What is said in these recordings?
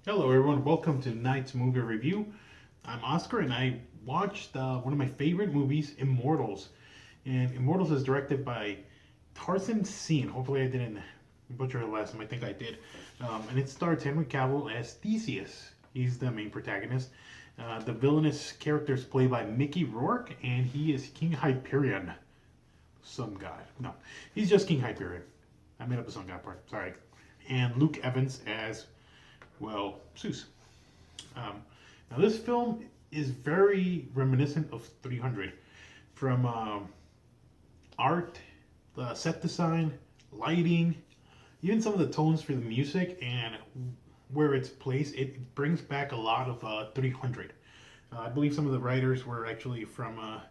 Hello, everyone. Welcome to Night's Movie Review. I'm Oscar, and I watched one of my favorite movies, Immortals. And Immortals is directed by Tarzan Seen. Hopefully, I didn't butcher the last name. I think I did. And it stars Henry Cavill as Theseus. He's the main protagonist. The villainous character is played by Mickey Rourke, and he is King Hyperion. Some guy. No, he's just King Hyperion. I made up the some guy part. Sorry. And Luke Evans as, well, Zeus. Um, Now, this film is very reminiscent of 300 from art, the set design, lighting, even some of the tones for the music and where it's placed. It brings back a lot of 300. I believe some of the writers were actually from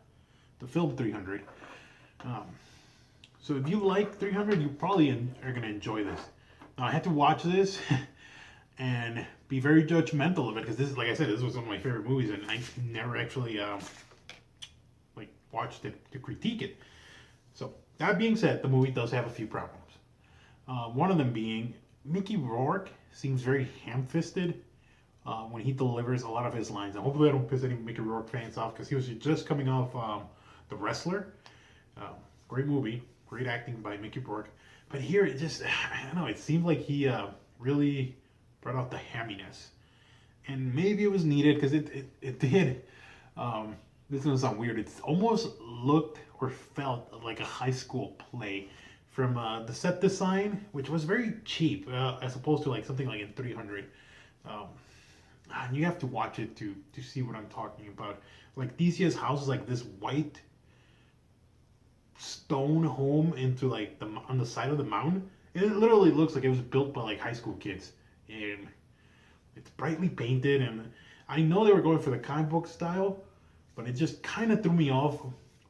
the film 300. Um, so if you like 300, you probably are going to enjoy this. Now, I had to watch this and be very judgmental of it because this is, like I said, this was one of my favorite movies, and I never actually like watched it to critique it. So that being said, the movie does have a few problems. One of them being Mickey Rourke seems very ham-fisted when he delivers a lot of his lines. And hopefully, I don't piss any Mickey Rourke fans off because he was just coming off The Wrestler. Great movie, great acting by Mickey Rourke. But here, it just, I don't know, it seemed like he really brought out the hamminess. And maybe it was needed because it did. This is gonna sound weird. It almost looked or felt like a high school play from the set design, which was very cheap as opposed to like something like in 300. Um, and you have to watch it to see what I'm talking about. Like Theseus' house is like this white stone home into like the on the side of the mountain. And it literally looks like it was built by like high school kids, and it's brightly painted. And I know they were going for the comic book style, but it just kind of threw me off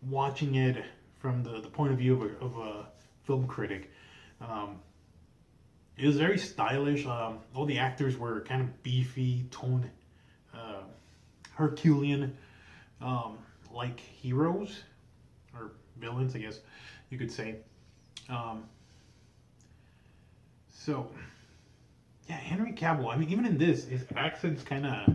watching it from the point of view of a film critic. Um, it was very stylish. All the actors were kind of beefy, toned, uh, Herculean, like heroes or villains, I guess you could say. Um, so, yeah, Henry Cavill. I mean, even in this, his accents kind of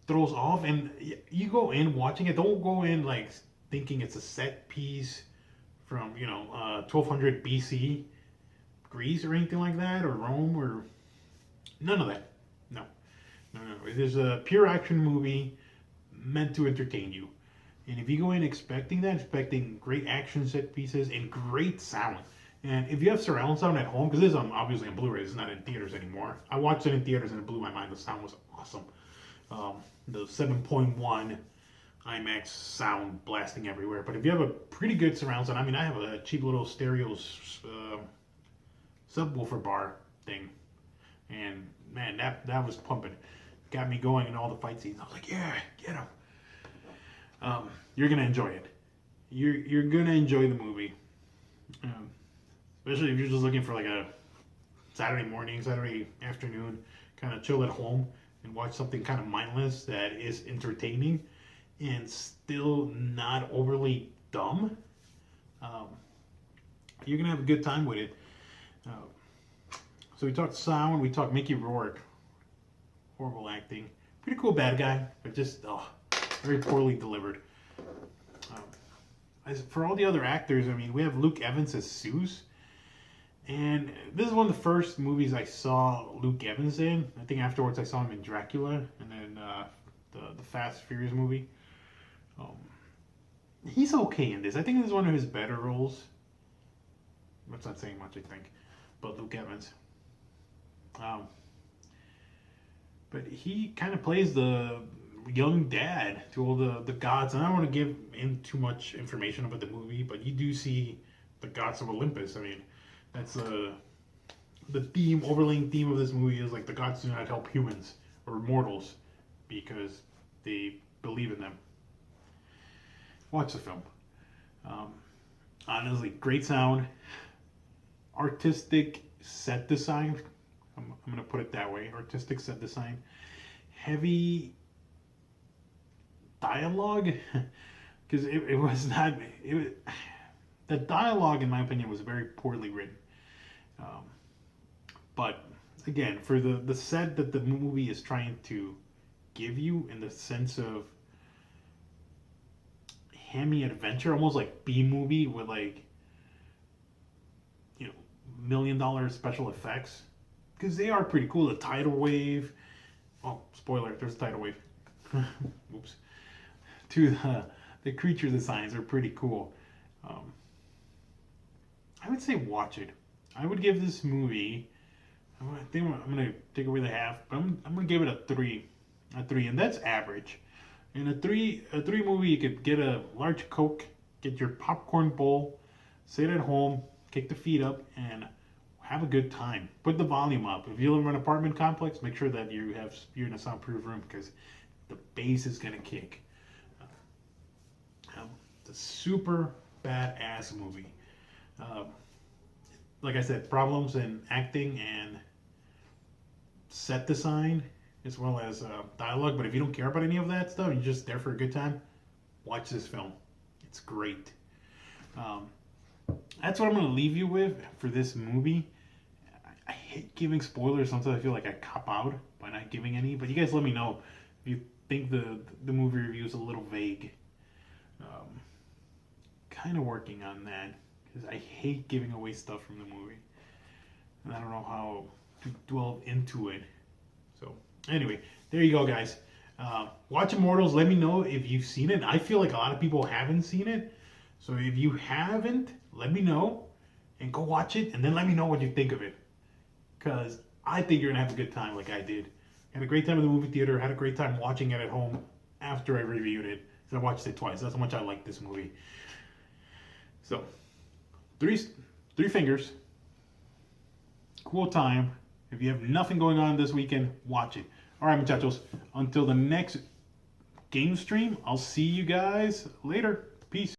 throws off, and you go in watching it. Don't go in like thinking it's a set piece from 1200 BC Greece or anything like that, or Rome, or none of that. No, no, no. It is a pure action movie meant to entertain you. And if you go in expecting great action set pieces and great sound, and if you have surround sound at home, because this is obviously on Blu-ray, it's not in theaters anymore. I watched it in theaters and it blew my mind. The sound was awesome. The 7.1 IMAX sound blasting everywhere. But if you have a pretty good surround sound, I mean, I have a cheap little stereo subwoofer bar thing, and man, that was pumping. Got me going in all the fight scenes. I was like, yeah, get him. You're gonna enjoy it. You're gonna enjoy the movie, especially if you're just looking for like a Saturday morning, Saturday afternoon, kind of chill at home and watch something kind of mindless that is entertaining and still not overly dumb. Um, you're gonna have a good time with it. Uh, so we talked sound, we talked Mickey Rourke, horrible acting, pretty cool bad guy, but just very poorly delivered. Um, as for all the other actors, I mean, we have Luke Evans as Zeus, and this is one of the first movies I saw Luke Evans in. I think afterwards I saw him in Dracula, and then the Fast Furious movie. Um, he's okay in this. I think this is one of his better roles. That's not saying much, I think. But Luke Evans. But he kind of plays the young dad to all the gods. And I don't want to give in too much information about the movie, but you do see the gods of Olympus. I mean, that's the theme, overlaying theme of this movie is like the gods do not help humans or mortals because they believe in them. Watch the film. Um, Honestly, great sound, artistic set design. I'm going to put it that way. Artistic set design. Heavy dialogue. Because it was not... the dialogue, in my opinion, was very poorly written. Um, but again, for the set that the movie is trying to give you, in the sense of hammy adventure, almost like B movie with like, you know, $1 million special effects, because they are pretty cool. The tidal wave. Oh, spoiler! There's a tidal wave. Oops. To the creature designs are pretty cool. I would say watch it. I would give this movie. I think I'm gonna take away the half, but I'm gonna give it a 3, and that's average. In a three movie, you could get a large Coke, get your popcorn bowl, sit at home, kick the feet up, and have a good time. Put the volume up. If you live in an apartment complex, make sure that you're in a soundproof room, because the bass is gonna kick. It's a super badass movie. Like I said, problems in acting and set design, as well as dialogue. But if you don't care about any of that stuff, you're just there for a good time, watch this film. It's great. That's what I'm going to leave you with for this movie. I hate giving spoilers. Sometimes I feel like I cop out by not giving any. But you guys let me know if you think the movie review is a little vague. Kind of working on that, because I hate giving away stuff from the movie, and I don't know how to delve into it. So anyway, there you go, guys. Watch Immortals. Let me know if you've seen it. I feel like a lot of people haven't seen it, so if you haven't, let me know and go watch it, and then let me know what you think of it, because I think you're gonna have a good time like I did. Had a great time in the movie theater. Had a great time watching it at home after I reviewed it. So I watched it twice. That's how much I like this movie. So, three fingers. Cool time. If you have nothing going on this weekend, watch it. All right, muchachos. Until the next game stream, I'll see you guys later. Peace.